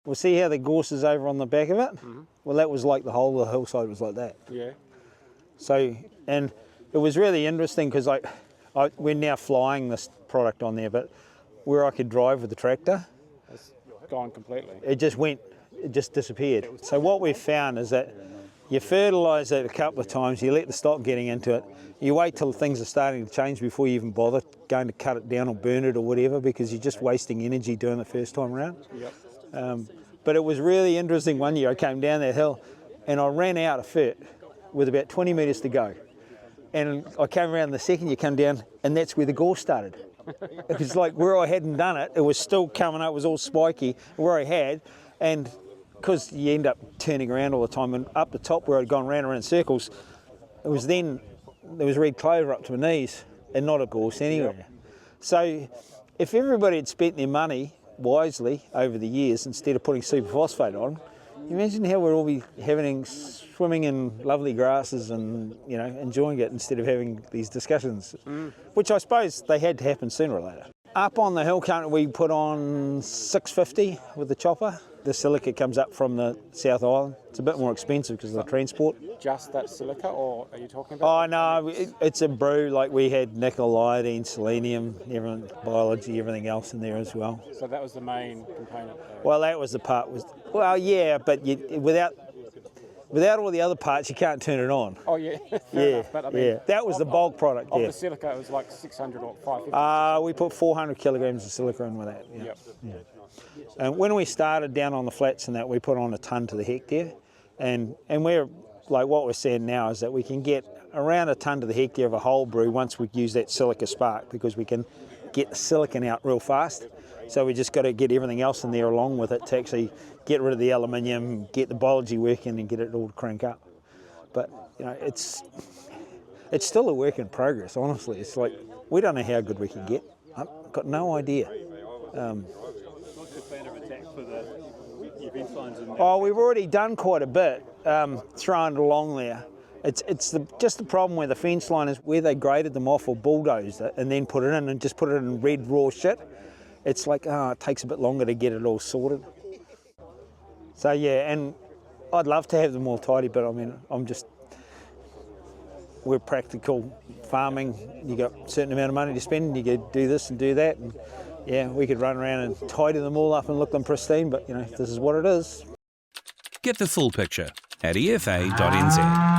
Well, see how the gorse is over on the back of it? Well, that was like the whole of the hillside was like that. Yeah. So, and it was really interesting because we're now flying this product on there, but where I could drive with the tractor, It's gone completely. it just disappeared. So what we've found is that you fertilise it a couple of times, you let the stock getting into it, you wait till things are starting to change before you even bother going to cut it down or burn it or whatever, because you're just wasting energy doing it the first time around. Yep. But it was really interesting one year I came down that hill and I ran out of fert with about 20 metres to go. And I came around the second you come down and that's where the gorse started. It was like where I hadn't done it, it was still coming up, it was all spiky, where I had, and because you end up turning around all the time, and up the top where I'd gone round and round in circles, it was then, there was red clover up to my knees and not a gorse anywhere. Yep. So if everybody had spent their money wisely over the years instead of putting superphosphate on, imagine how we'd all be swimming in lovely grasses and enjoying it instead of having these discussions, which I suppose they had to happen sooner or later. Up on the hill count we put on 650 with the chopper. The silica comes up from the South Island. It's a bit more expensive because of the transport. Just that silica, or are you talking about? Oh no, it's a brew. Like we had nickel, iodine, selenium, everything, biology, everything else in there as well. So that was the main component. Well, that was the part. Yeah, but without all the other parts, you can't turn it on. Oh yeah. Yeah, enough, but I mean, that was the bulk product. Of the silica, it was like 600 or 550. We put 400 kilograms of silica in with that. Yeah. Yep. Yeah. And when we started down on the flats and that, we put on a tonne to the hectare, and we're like what we're seeing now is that we can get around a tonne to the hectare of a whole brew once we use that silica spark, because we can get the silicon out real fast. So we just got to get everything else in there along with it to actually get rid of the aluminium, get the biology working, and get it all to crank up. But it's still a work in progress. Honestly, it's like we don't know how good we can get. I've got no idea. Oh, we've already done quite a bit, throwing it along there. It's just the problem where the fence line is, where they graded them off or bulldozed it and then put it in and just put it in red raw shit. It's like, it takes a bit longer to get it all sorted. So yeah, and I'd love to have them all tidy, but I mean, we're practical farming. You got a certain amount of money to spend, and you could do this and do that. And yeah, we could run around and tidy them all up and look them pristine, but this is what it is. Get the full picture at efa.nz.